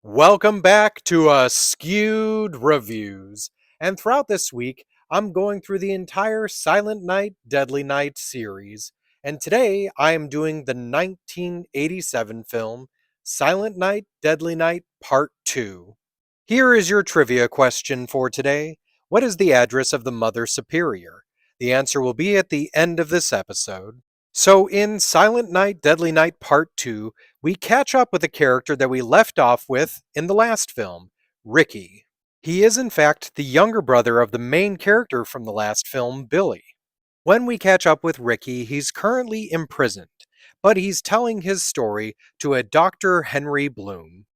Welcome back to Askewed Reviews. And throughout this week, I'm going through the entire Silent Night, Deadly Night series. And today, I am doing the 1987 film Silent Night, Deadly Night Part 2. Here is your trivia question for today. What is the address of the Mother Superior? The answer will be at the end of this episode. So, in Silent Night, Deadly Night Part 2, we catch up with a character that we left off with in the last film, Ricky. He is, in fact, the younger brother of the main character from the last film, Billy. When we catch up with Ricky, he's currently imprisoned, but he's telling his story to a Dr. Henry Bloom.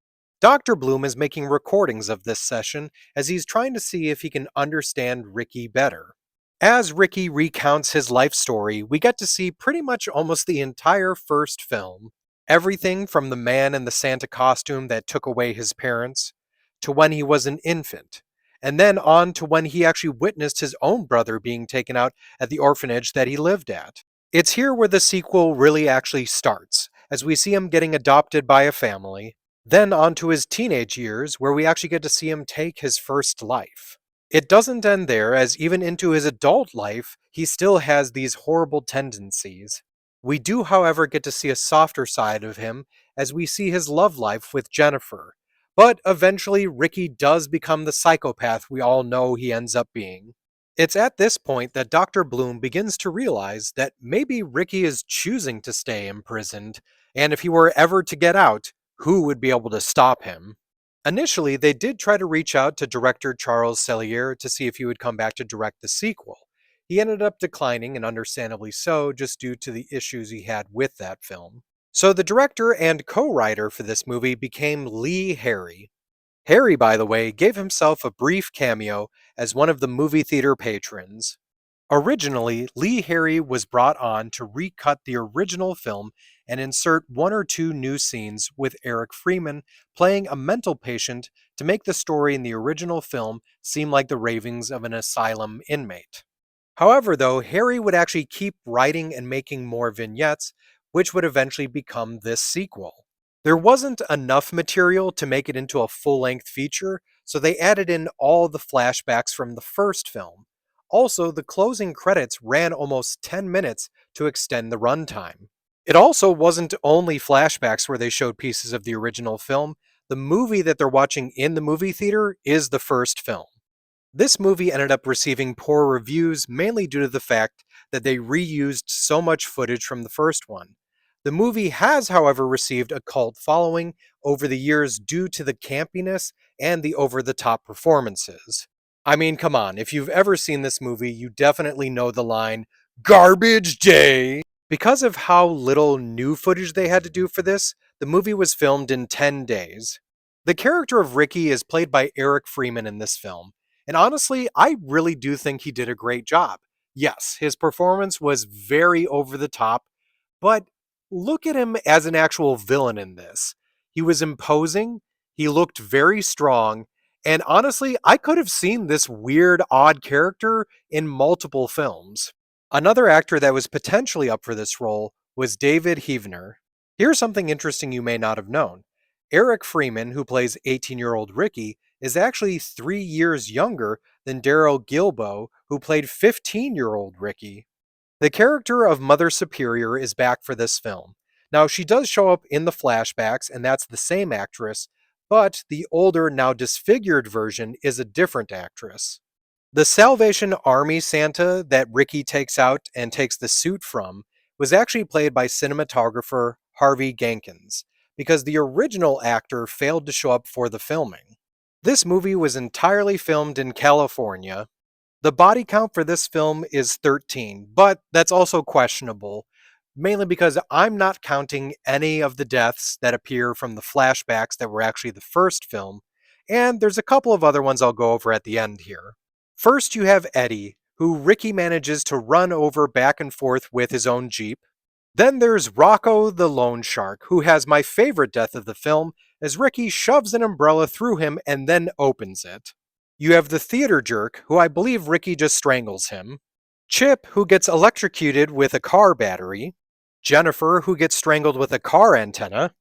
Dr. Bloom is making recordings of this session as he's trying to see if he can understand Ricky better. As Ricky recounts his life story, we get to see pretty much almost the entire first film. Everything from the man in the Santa costume that took away his parents, to when he was an infant, and then on to when he actually witnessed his own brother being taken out at the orphanage that he lived at. It's here where the sequel really actually starts, as we see him getting adopted by a family, then on to his teenage years, where we actually get to see him take his first life. It doesn't end there, as even into his adult life, he still has these horrible tendencies. We do, however, get to see a softer side of him as we see his love life with Jennifer. But eventually, Ricky does become the psychopath we all know he ends up being. It's at this point that Dr. Bloom begins to realize that maybe Ricky is choosing to stay imprisoned, and if he were ever to get out, who would be able to stop him? Initially, they did try to reach out to director Charles Sellier to see if he would come back to direct the sequel. He ended up declining, and understandably so, just due to the issues he had with that film. So the director and co-writer for this movie became Lee Harry. Harry, by the way, gave himself a brief cameo as one of the movie theater patrons. Originally, Lee Harry was brought on to recut the original film and insert one or two new scenes with Eric Freeman playing a mental patient to make the story in the original film seem like the ravings of an asylum inmate. However, though, Harry would actually keep writing and making more vignettes, which would eventually become this sequel. There wasn't enough material to make it into a full length feature, so they added in all the flashbacks from the first film. Also, the closing credits ran almost 10 minutes to extend the runtime. It also wasn't only flashbacks where they showed pieces of the original film. The movie that they're watching in the movie theater is the first film. This movie ended up receiving poor reviews mainly due to the fact that they reused so much footage from the first one. The movie has, however, received a cult following over the years due to the campiness and the over the top performances. I mean, come on, if you've ever seen this movie, you definitely know the line, Garbage Day! Because of how little new footage they had to do for this, the movie was filmed in 10 days. The character of Ricky is played by Eric Freeman in this film, and honestly, I really do think he did a great job. Yes, his performance was very over the top, but look at him as an actual villain in this. He was imposing, he looked very strong, and honestly, I could have seen this weird, odd character in multiple films. Another actor that was potentially up for this role was David Heavener. Here's something interesting you may not have known. Eric Freeman, who plays 18-year-old Ricky, is actually 3 years younger than Daryl Gilbo, who played 15-year-old Ricky. The character of Mother Superior is back for this film. Now, she does show up in the flashbacks, and that's the same actress, but the older, now disfigured version is a different actress. The Salvation Army Santa that Ricky takes out and takes the suit from was actually played by cinematographer Harvey Gankins, because the original actor failed to show up for the filming. This movie was entirely filmed in California. The body count for this film is 13, but that's also questionable, mainly because I'm not counting any of the deaths that appear from the flashbacks that were actually the first film, and there's a couple of other ones I'll go over at the end here. First, you have Eddie, who Ricky manages to run over back and forth with his own Jeep. Then there's Rocco the loan shark, who has my favorite death of the film, as Ricky shoves an umbrella through him and then opens it. You have the theater jerk, who I believe Ricky just strangles him. Chip, who gets electrocuted with a car battery. Jennifer, who gets strangled with a car antenna.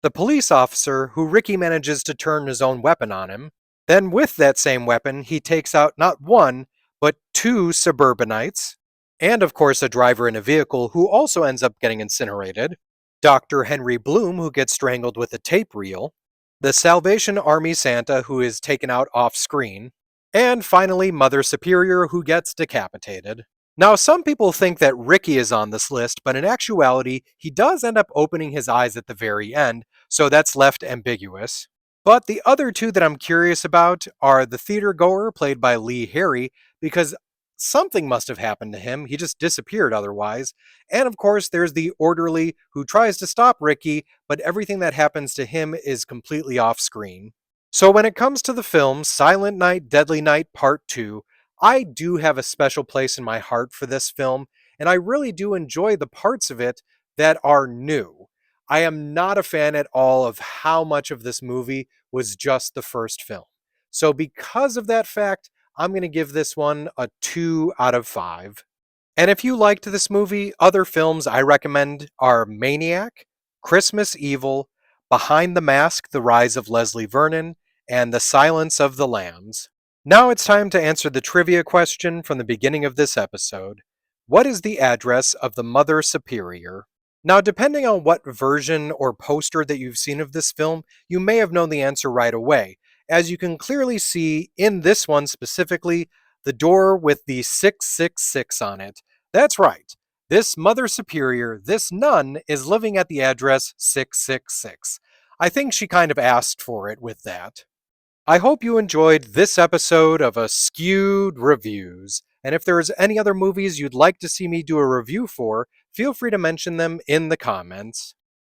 the police officer who Ricky manages to turn his own weapon on him. Then, with that same weapon, he takes out not one, but two suburbanites, and of course, a driver in a vehicle who also ends up getting incinerated, Dr. Henry Bloom, who gets strangled with a tape reel, the Salvation Army Santa, who is taken out off screen, and finally, Mother Superior, who gets decapitated. Now, some people think that Ricky is on this list, but in actuality, he does end up opening his eyes at the very end, so that's left ambiguous. But the other two that I'm curious about are the theater goer, played by Lee Harry, because something must have happened to him. He just disappeared otherwise. And of course, there's the orderly who tries to stop Ricky, but everything that happens to him is completely off screen. So when it comes to the film Silent Night, Deadly Night Part 2, I do have a special place in my heart for this film, and I really do enjoy the parts of it that are new. I am not a fan at all of how much of this movie was just the first film. So because of that fact, I'm going to give this one a 2 out of 5. And if you liked this movie, other films I recommend are Maniac, Christmas Evil, Behind the Mask, The Rise of Leslie Vernon, and The Silence of the Lambs. Now it's time to answer the trivia question from the beginning of this episode. What is the address of the Mother Superior? Now, depending on what version or poster that you've seen of this film, you may have known the answer right away. As you can clearly see in this one specifically, the door with the 666 on it. That's right. This Mother Superior, this nun, is living at the address 666. I think she kind of asked for it with that. I hope you enjoyed this episode of Askewed Reviews, and if there's any other movies you'd like to see me do a review for, feel free to mention them in the comments.